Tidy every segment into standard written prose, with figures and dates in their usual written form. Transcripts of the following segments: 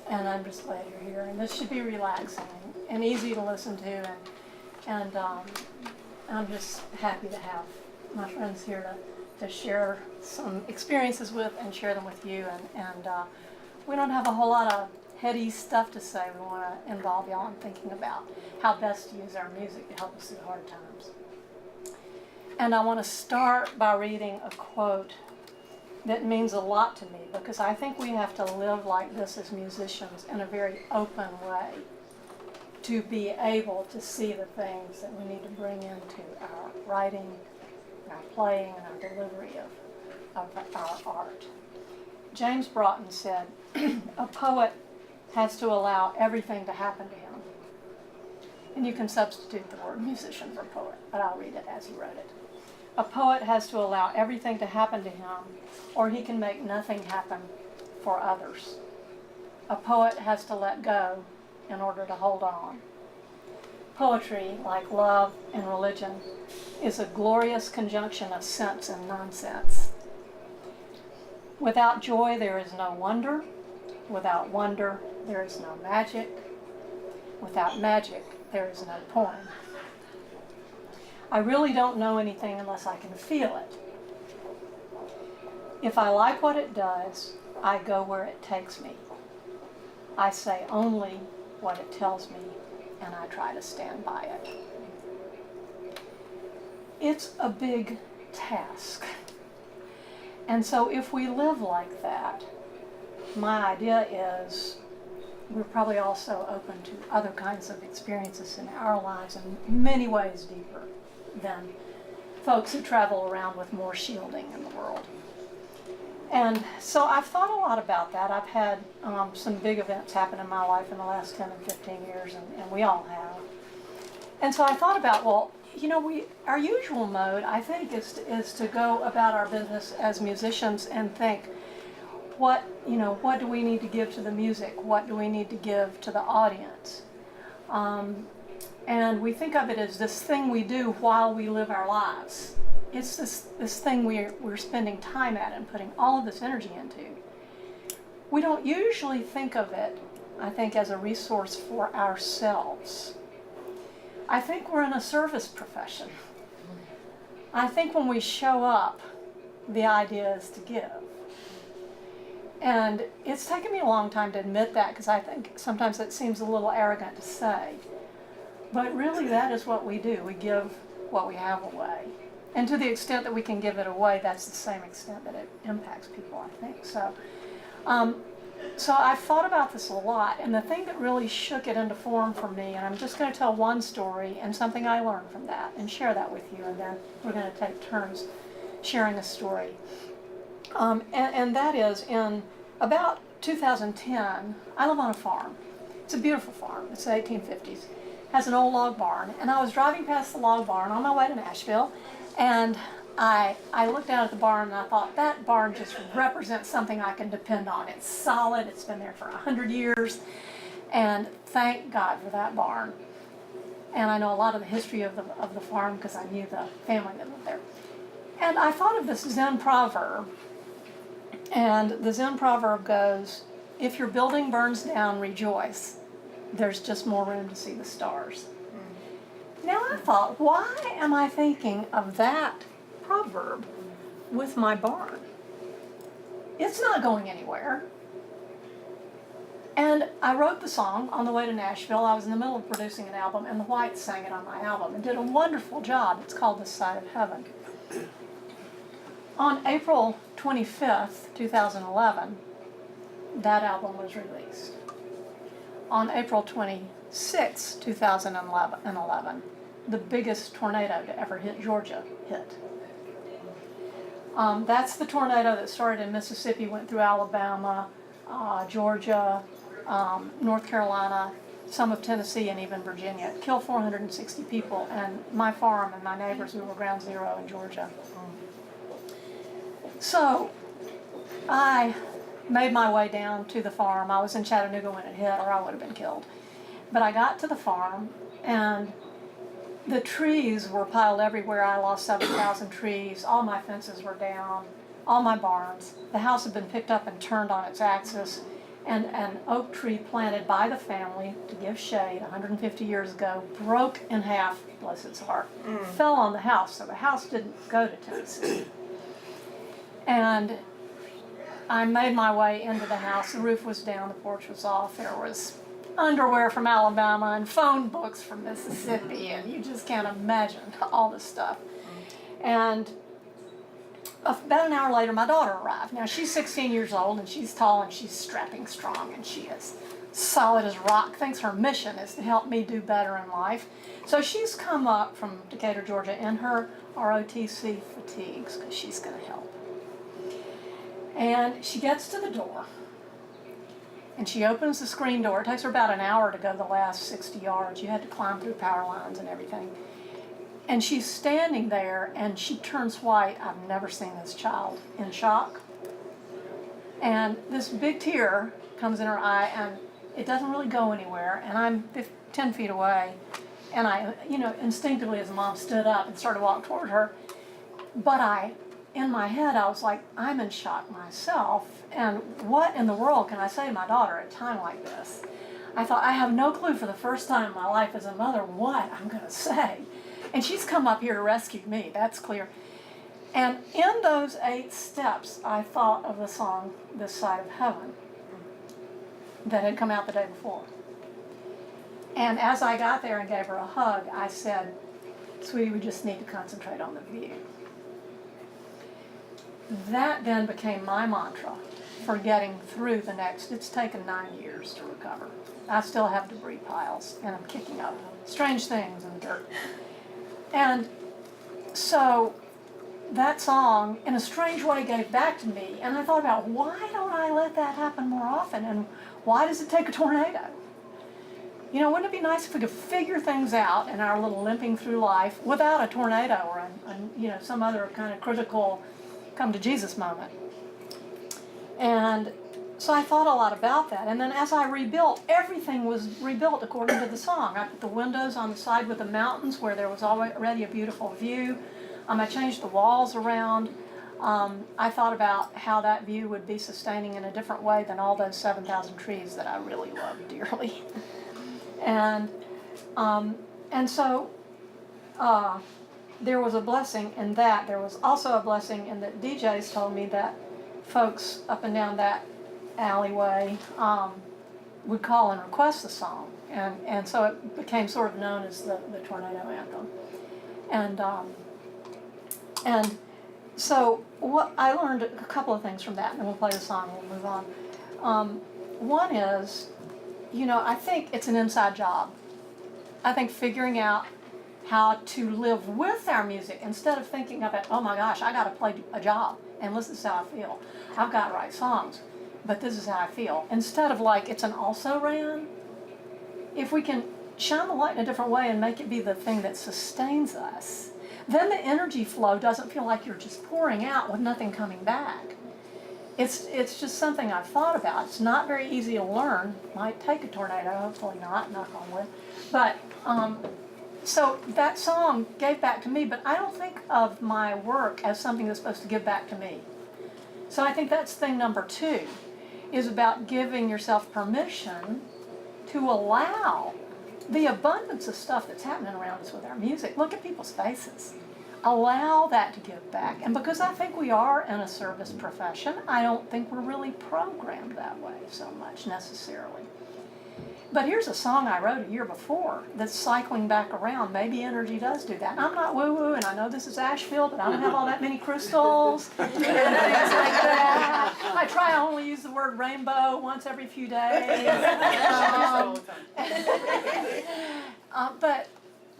and I'm just glad you're here. And this should be relaxing and easy to listen to, and I'm just happy to have my friends here to share some experiences with and share them with you. And we don't have a whole lot of heady stuff to say. We want to involve y'all in thinking about how best to use our music to help us through hard times. And I want to start by reading a quote that means a lot to me, because I think we have to live like this as musicians in a very open way to be able to see the things that we need to bring into our writing, our playing, and our delivery of our art. James Broughton said, a poet has to allow everything to happen to him. And you can substitute the word musician for poet, but I'll read it as he wrote it. A poet has to allow everything to happen to him, or he can make nothing happen for others. A poet has to let go in order to hold on. Poetry, like love and religion, is a glorious conjunction of sense and nonsense. Without joy, there is no wonder. Without wonder, there is no magic. Without magic, there is no poem. I really don't know anything unless I can feel it. If I like what it does, I go where it takes me. I say only what it tells me, and I try to stand by it. It's a big task. And so if we live like that, my idea is we're probably also open to other kinds of experiences in our lives in many ways deeper than folks who travel around with more shielding in the world. And so I've thought a lot about that. I've had some big events happen in my life in the last 10 and 15 years, and we all have. And so I thought about, well, you know, our usual mode, I think, is to go about our business as musicians and think, what do we need to give to the music? What do we need to give to the audience? And we think of it as this thing we do while we live our lives. It's this thing we're spending time at and putting all of this energy into. We don't usually think of it, I think, as a resource for ourselves. I think we're in a service profession. I think when we show up, the idea is to give. And it's taken me a long time to admit that, because I think sometimes it seems a little arrogant to say. But really, that is what we do. We give what we have away. And to the extent that we can give it away, that's the same extent that it impacts people, I think. So I've thought about this a lot, and the thing that really shook it into form for me, and I'm just going to tell one story and something I learned from that and share that with you, and then we're going to take turns sharing a story. And that is, in about 2010, I live on a farm. It's a beautiful farm. It's the 1850s. Has an old log barn, and I was driving past the log barn on my way to Nashville, and I looked down at the barn and I thought, that barn just represents something I can depend on. It's solid, it's been there for 100 years, and thank God for that barn. And I know a lot of the history of the farm because I knew the family that lived there. And I thought of this Zen proverb, and the Zen proverb goes, if your building burns down, rejoice. There's just more room to see the stars. Now I thought, why am I thinking of that proverb with my barn? It's not going anywhere. And I wrote the song on the way to Nashville. I was in the middle of producing an album, and the Whites sang it on my album and did a wonderful job. It's called This Side of Heaven. On April 25th, 2011, that album was released. On April 26, 2011, the biggest tornado to ever hit Georgia hit. That's the tornado that started in Mississippi, went through Alabama, Georgia, North Carolina, some of Tennessee, and even Virginia. It killed 460 people, and my farm and my neighbors, we were ground zero in Georgia. So I made my way down to the farm. I was in Chattanooga when it hit, or I would have been killed. But I got to the farm, and the trees were piled everywhere. I lost 7,000 trees. All my fences were down, all my barns. The house had been picked up and turned on its axis, And an oak tree planted by the family to give shade 150 years ago broke in half, bless its heart, fell on the house, so the house didn't go to Tennessee. And I made my way into the house. The roof was down, the porch was off. There was underwear from Alabama and phone books from Mississippi, and you just can't imagine all this stuff. And about an hour later, my daughter arrived. Now, she's 16 years old, and she's tall, and she's strapping strong, and she is solid as rock, thinks her mission is to help me do better in life. So she's come up from Decatur, Georgia, in her ROTC fatigues, because she's going to help. And she gets to the door, and she opens the screen door. It takes her about an hour to go the last 60 yards. You had to climb through power lines and everything. And she's standing there, and she turns white. I've never seen this child in shock. And this big tear comes in her eye, and it doesn't really go anywhere. And I'm 10 feet away, and I, instinctively as mom stood up and started to walk toward her. But in my head, I was like, I'm in shock myself, and what in the world can I say to my daughter at a time like this? I thought, I have no clue for the first time in my life as a mother what I'm going to say. And she's come up here to rescue me, that's clear. And in those 8 steps, I thought of the song, This Side of Heaven, that had come out the day before. And as I got there and gave her a hug, I said, sweetie, we just need to concentrate on the view. That then became my mantra for getting through the next. It's taken 9 years to recover. I still have debris piles, and I'm kicking up strange things in the dirt. And so that song, in a strange way, gave back to me. And I thought about, why don't I let that happen more often? And why does it take a tornado? Wouldn't it be nice if we could figure things out in our little limping through life without a tornado or some other kind of critical come to Jesus moment? And so I thought a lot about that. And then as I rebuilt, everything was rebuilt according to the song. I put the windows on the side with the mountains where there was already a beautiful view. I changed the walls around. I thought about how that view would be sustaining in a different way than all those 7,000 trees that I really love dearly. And so there was a blessing in that. There was also a blessing in that DJs told me that folks up and down that alleyway would call and request the song. And so it became sort of known as the tornado anthem. And so what I learned a couple of things from that, and then we'll play the song and we'll move on. One is, I think it's an inside job. I think figuring out how to live with our music instead of thinking of it, oh my gosh, I got to play a job and this is how I feel. I've got to write songs, but this is how I feel. Instead of like it's an also-ran, if we can shine the light in a different way and make it be the thing that sustains us, then the energy flow doesn't feel like you're just pouring out with nothing coming back. It's just something I've thought about. It's not very easy to learn. Might take a tornado, hopefully not, knock on wood. But so that song gave back to me, but I don't think of my work as something that's supposed to give back to me. So I think that's thing number 2, is about giving yourself permission to allow the abundance of stuff that's happening around us with our music. Look at people's faces. Allow that to give back. And because I think we are in a service profession, I don't think we're really programmed that way so much necessarily. But here's a song I wrote a year before that's cycling back around. Maybe energy does do that. And I'm not woo-woo, and I know this is Asheville, but I don't have all that many crystals and things like that. I try to only use the word rainbow once every few days.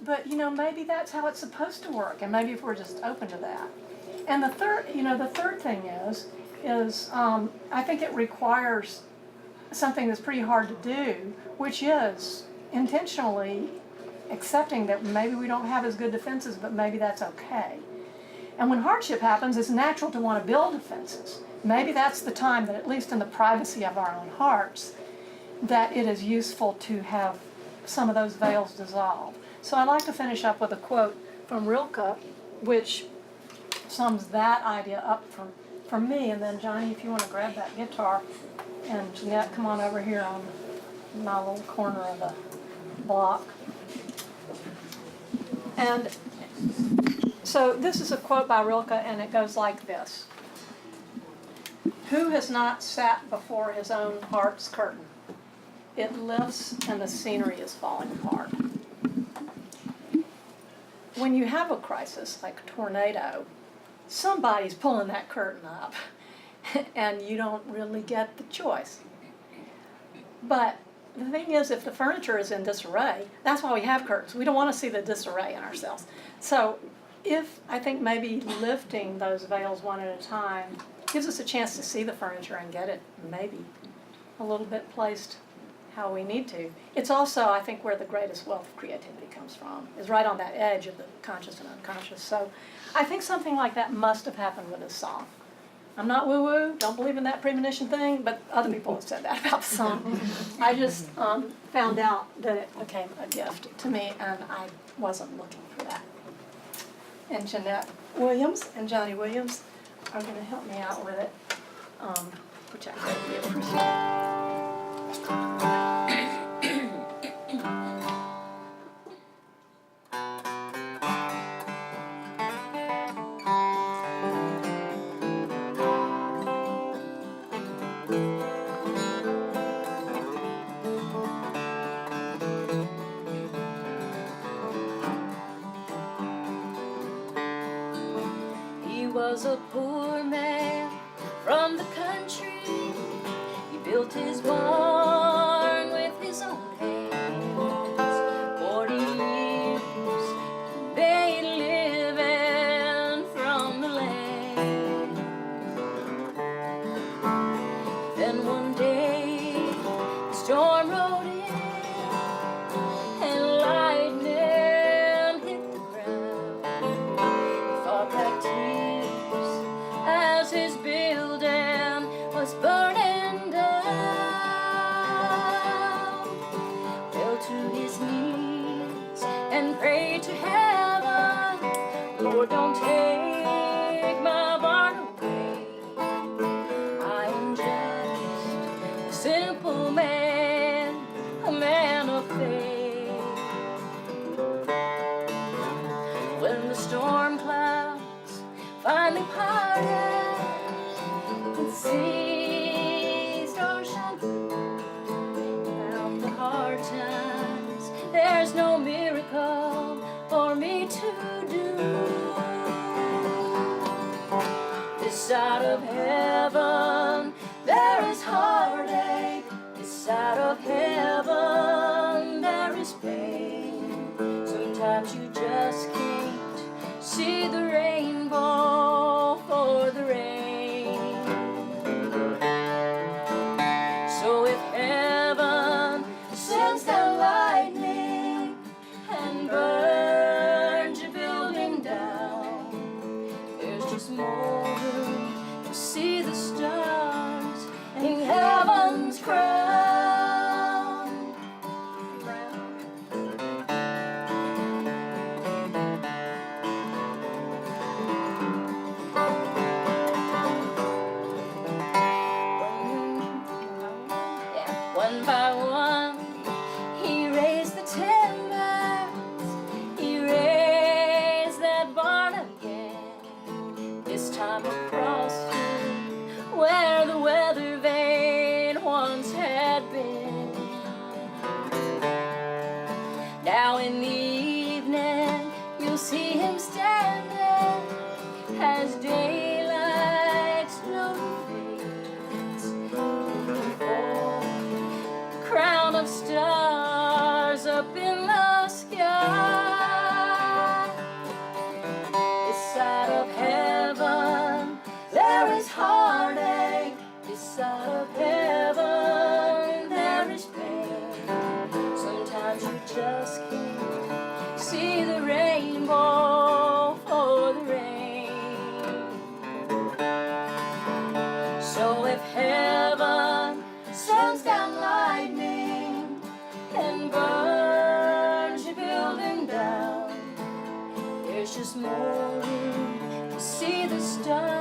But maybe that's how it's supposed to work, and maybe if we're just open to that. And the third thing is I think it requires something that's pretty hard to do, which is intentionally accepting that maybe we don't have as good defenses, but maybe that's okay. And when hardship happens, it's natural to want to build defenses. Maybe that's the time that, at least in the privacy of our own hearts, that it is useful to have some of those veils dissolve. So I'd like to finish up with a quote from Rilke, which sums that idea up for me, and then Johnny, if you want to grab that guitar, and Jeanette, come on over here on my little corner of the block. And so this is a quote by Rilke, and it goes like this. Who has not sat before his own heart's curtain? It lifts and the scenery is falling apart. When you have a crisis like a tornado, somebody's pulling that curtain up and you don't really get the choice. But the thing is, if the furniture is in disarray, that's why we have curtains. We don't want to see the disarray in ourselves. So if I think maybe lifting those veils one at a time gives us a chance to see the furniture and get it maybe a little bit placed how we need to. It's also, I think, where the greatest wealth of creativity comes from, is right on that edge of the conscious and unconscious. So I think something like that must have happened with this song. I'm not woo-woo, don't believe in that premonition thing, but other people have said that about the song. I just found out that it became a gift to me, and I wasn't looking for that. And Jeanette Williams and Johnny Williams are going to help me out with it, which I greatly appreciate. He was a poor man from the country. He built his barn with his own hands. 40 years he made a living from the land. Then one day the storm rolled in and lightning hit the ground. He fought back tears as his building was burning down. Fell to his knees and prayed to heaven, Lord, don't take my barn away. I am just a simple man, a man of faith. When the storm clouds finally parted and seas are shut out the hard times, there's no miracle for me to do. This side of heaven there is heartache. This side of heaven there is pain. Sometimes you just can't see the rainbow for the rain. So if heaven sends down lightning and burns your building down, there's just more room to see the stars in heaven's crown. One by one, he raised the timbers, he raised that barn again. This time across where the weather vane once had been. Now in the evening, you'll see him standing as daylight slowly fades before the crown of stars up in the sky. This side of heaven there is heartache. This side of heaven there is pain. Sometimes you just can't see the rainbow for the rain. So if heaven sends down lightning and burns your building down, there's just more room to see the stars